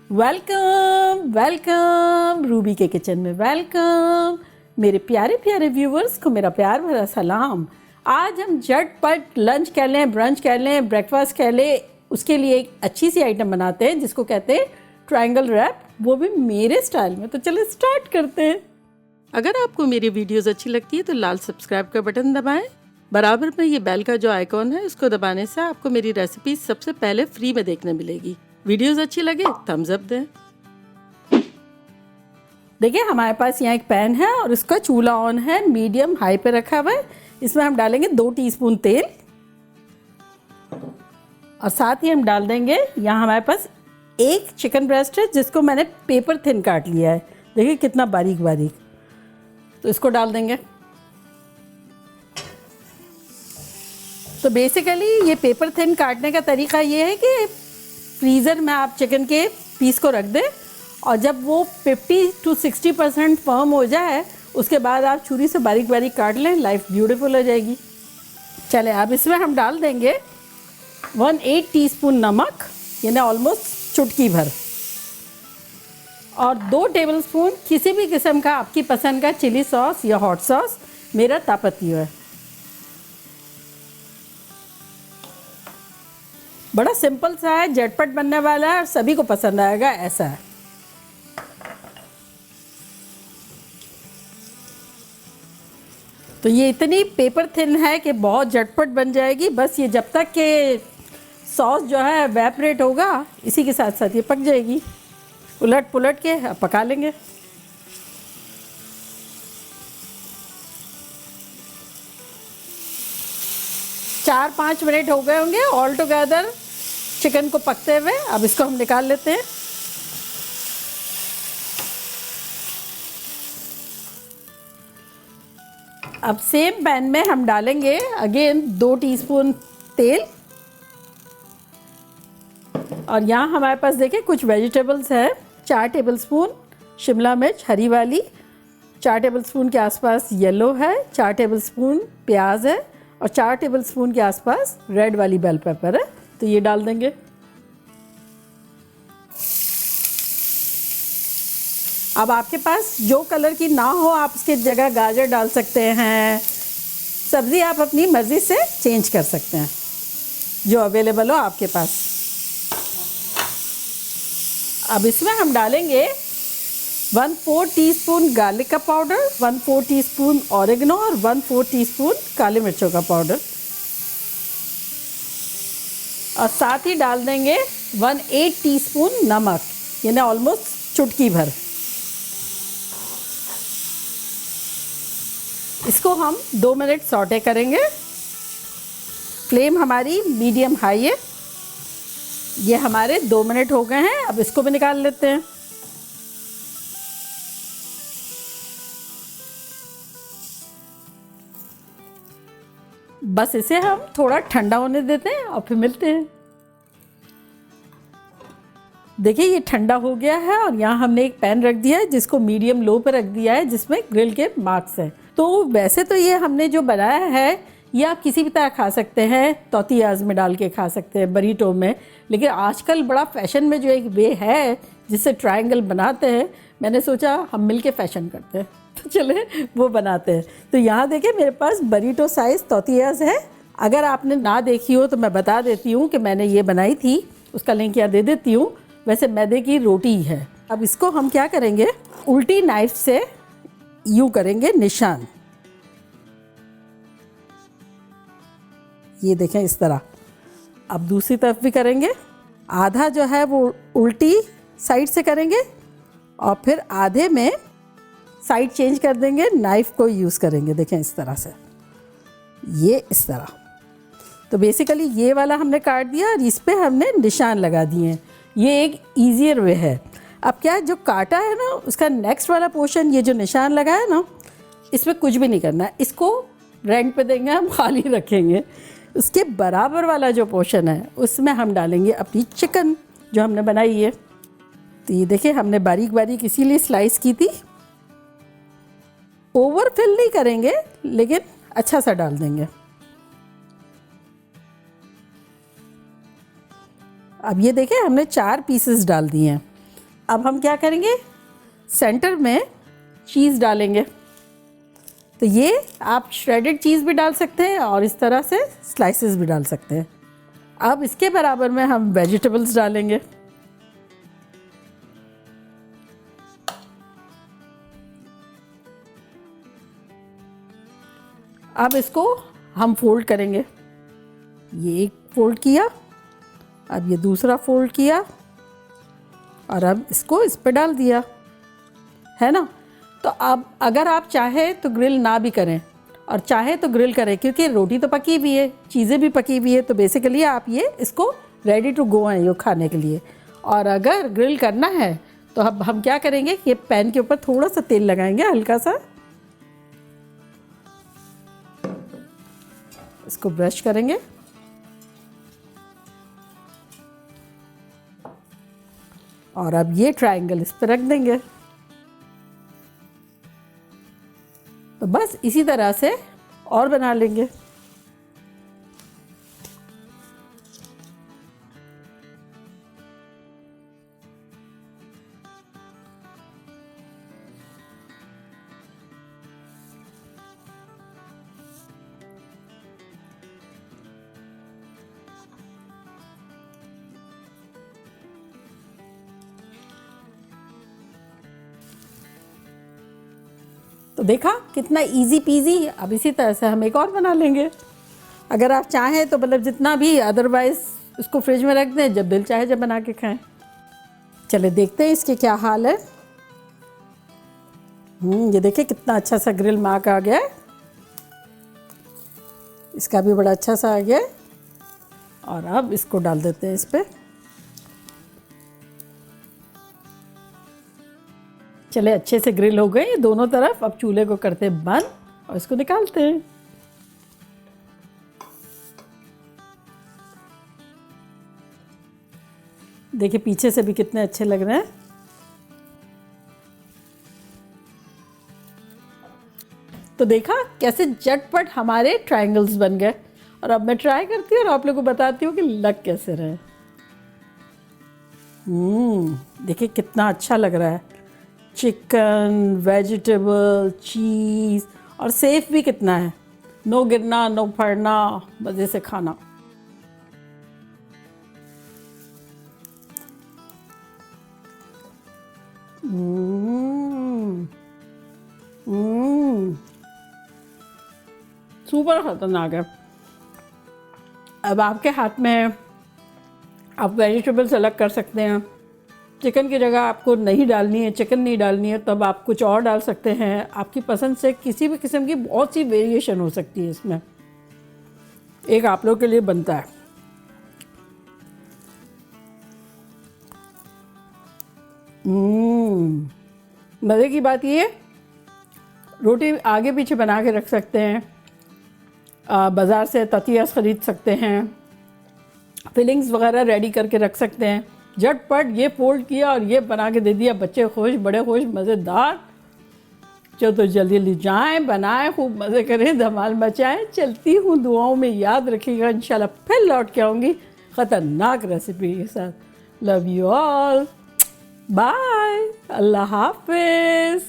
Welcome welcome Ruby के kitchen में welcome. मेरे प्यारे प्यारे व्यूवर्स को मेरा प्यार भरा सलाम। आज हम झटपट लंच कह लें, ब्रंच कह लें, ब्रेकफास्ट कह लें, उसके लिए एक अच्छी सी आइटम बनाते हैं जिसको कहते हैं ट्रायंगल रैप, वो भी मेरे स्टाइल में। तो चलो स्टार्ट करते हैं। अगर आपको मेरी वीडियोस अच्छी लगती है तो लाल सब्सक्राइब का बटन दबाएं। बराबर में ये बेल का जो आइकॉन है उसको दबाने से आपको मेरी रेसिपी सबसे पहले फ्री में देखने मिलेगी। वीडियोस अच्छी लगे थम्स अप दें। देखिए हमारे पास यहाँ एक पैन है और इसका चूल्हा ऑन है, मीडियम हाई पे रखा हुआ है। इसमें हम डालेंगे 2 टीस्पून तेल और साथ ही हम डाल देंगे, यहाँ हमारे पास एक चिकन ब्रेस्ट है जिसको मैंने पेपर थिन काट लिया है। देखिए कितना बारीक बारीक, तो इसको डाल देंगे। तो बेसिकली ये पेपर थिन काटने का तरीका ये है कि फ्रीज़र में आप चिकन के पीस को रख दें और जब वो 50 to 60% फर्म हो जाए उसके बाद आप छुरी से बारीक बारीक काट लें, लाइफ ब्यूटीफुल हो जाएगी। चले अब इसमें हम डाल देंगे 1/8 टीस्पून नमक, यानी ऑलमोस्ट चुटकी भर, और 2 टेबलस्पून किसी भी किस्म का आपकी पसंद का चिली सॉस या हॉट सॉस। मेरा तापतियो है। बड़ा सिंपल सा है, झटपट बनने वाला है और सभी को पसंद आएगा, ऐसा है। तो ये इतनी पेपर थिन है कि बहुत झटपट बन जाएगी। बस ये जब तक के सॉस जो है एवेपोरेट होगा इसी के साथ साथ ये पक जाएगी। उलट पुलट के पका लेंगे। चार 5 मिनट हो गए होंगे ऑल टुगेदर चिकन को पकते हुए। अब इसको हम निकाल लेते हैं। अब सेम पैन में हम डालेंगे अगेन 2 टीस्पून तेल और यहाँ हमारे पास देखिए कुछ वेजिटेबल्स है। 4 टेबलस्पून शिमला मिर्च हरी वाली, 4 टेबलस्पून के आसपास येलो है, 4 टेबलस्पून प्याज है और 4 टेबलस्पून के आसपास रेड वाली बेल पेपर है। तो ये डाल देंगे। अब आपके पास जो कलर की ना हो आप उसकी जगह गाजर डाल सकते हैं। सब्ज़ी आप अपनी मर्ज़ी से चेंज कर सकते हैं जो अवेलेबल हो आपके पास। अब इसमें हम डालेंगे 1/4 टीस्पून गार्लिक का पाउडर, 1/4 टीस्पून ऑरिगेनो और 1/4 टीस्पून काली मिर्चों का पाउडर, और साथ ही डाल देंगे 1/8 टीस्पून नमक, यानी ऑलमोस्ट चुटकी भर। इसको हम 2 मिनट सौटे करेंगे। फ्लेम हमारी मीडियम हाई है। ये हमारे 2 मिनट हो गए हैं। अब इसको भी निकाल लेते हैं। बस इसे हम थोड़ा ठंडा होने देते हैं और फिर मिलते हैं। देखिए ये ठंडा हो गया है और यहाँ हमने एक पैन रख दिया है जिसको मीडियम लो पे रख दिया है, जिसमें ग्रिल के मार्क्स हैं। तो वैसे तो ये हमने जो बनाया है ये आप किसी भी तरह खा सकते हैं, तौतियाज में डाल के खा सकते हैं, बरीटो में, लेकिन आजकल बड़ा फैशन में जो एक वे है जिससे ट्रायंगल बनाते हैं, मैंने सोचा हम मिलके फैशन करते हैं, तो चले वो बनाते हैं। तो यहाँ देखिए मेरे पास बरीटो साइज़ तौतियाज है। अगर आपने ना देखी हो तो मैं बता देती हूँ कि मैंने ये बनाई थी, उसका लिंक यहाँ दे देती हूँ। वैसे मैदे की रोटी है। अब इसको हम क्या करेंगे, उल्टी नाइफ से यूँ करेंगे निशान, ये देखें इस तरह। अब दूसरी तरफ भी करेंगे। आधा जो है वो उल्टी साइड से करेंगे और फिर आधे में साइड चेंज कर देंगे, नाइफ को यूज़ करेंगे। देखें इस तरह से, ये इस तरह। तो बेसिकली ये वाला हमने काट दिया और इस पे हमने निशान लगा दिए हैं। ये एक ईजियर वे है। अब क्या जो काटा है ना उसका नेक्स्ट वाला पोर्शन, ये जो निशान लगा है ना, इसमें कुछ भी नहीं करना है, इसको रेंट पे देंगे, हम खाली रखेंगे। उसके बराबर वाला जो पोर्शन है उसमें हम डालेंगे अपनी चिकन जो हमने बनाई है। तो ये देखिए हमने बारीक बारीक इसीलिए स्लाइस की थी। ओवरफिल नहीं करेंगे लेकिन अच्छा सा डाल देंगे। अब ये देखें हमने 4 पीसेस डाल दिए हैं। अब हम क्या करेंगे, सेंटर में चीज़ डालेंगे। तो ये आप श्रेडेड चीज़ भी डाल सकते हैं और इस तरह से स्लाइसेस भी डाल सकते हैं। अब इसके बराबर में हम वेजिटेबल्स डालेंगे। अब इसको हम फोल्ड करेंगे। ये एक फोल्ड किया, अब ये दूसरा फोल्ड किया और अब इसको इस पे डाल दिया, है ना। तो अब अगर आप चाहे तो ग्रिल ना भी करें और चाहे तो ग्रिल करें, क्योंकि रोटी तो पकी हुई है, चीज़ें भी पकी हुई है, तो बेसिकली आप ये इसको रेडी टू गो हैं ये खाने के लिए। और अगर ग्रिल करना है तो अब हम क्या करेंगे, ये पैन के ऊपर थोड़ा सा तेल लगाएंगे, हल्का सा, इसको ब्रश करेंगे और अब ये ट्रायंगल इस पर रख देंगे। तो बस इसी तरह से और बना लेंगे। तो देखा कितना इजी पीजी। अब इसी तरह से हम एक और बना लेंगे। अगर आप चाहें तो मतलब जितना भी, अदरवाइज इसको फ्रिज में रख दें, जब दिल चाहे जब बना के खाएं। चले देखते हैं इसके क्या हाल है। ये देखिए कितना अच्छा सा ग्रिल मार्क आ गया है, इसका भी बड़ा अच्छा सा आ गया है। और अब इसको डाल देते हैं इस पर। चले अच्छे से ग्रिल हो गए दोनों तरफ। अब चूल्हे को करते हैं बंद और इसको निकालते हैं। देखिए पीछे से भी कितने अच्छे लग रहे हैं। तो देखा कैसे झटपट हमारे ट्रायंगल्स बन गए। और अब मैं ट्राई करती हूँ और आप लोगों को बताती हूँ कि लग कैसे रहे। देखिए कितना अच्छा लग रहा है। चिकन, वेजिटेबल, चीज़ और सेफ भी कितना है। नो गिरना, नो फड़ना, मज़े से खाना। सुपर खतरनाक है। अब आपके हाथ में है, आप वेजिटेबल्स अलग कर सकते हैं। चिकन की जगह आपको नहीं डालनी है, चिकन नहीं डालनी है, तब आप कुछ और डाल सकते हैं। आपकी पसंद से किसी भी किस्म की बहुत सी वेरिएशन हो सकती है इसमें। एक आप लोग के लिए बनता है। मज़े की बात ये, रोटी आगे पीछे बना के रख सकते हैं। बाज़ार से ततियास ख़रीद सकते हैं, फिलिंग्स वगैरह रेडी करके रख सकते हैं। झटपट ये फोल्ड किया और ये बना के दे दिया। बच्चे खुश, बड़े खुश, मज़ेदार। चलो तो जल्दी जल्दी जाएं, बनाएं, खूब मज़े करें, धमाल मचाएं। चलती हूँ, दुआओं में याद रखिएगा। इंशाल्लाह फिर लौट के आऊँगी ख़तरनाक रेसिपी के साथ। लव यू ऑल, बाय, अल्लाह हाफिज़।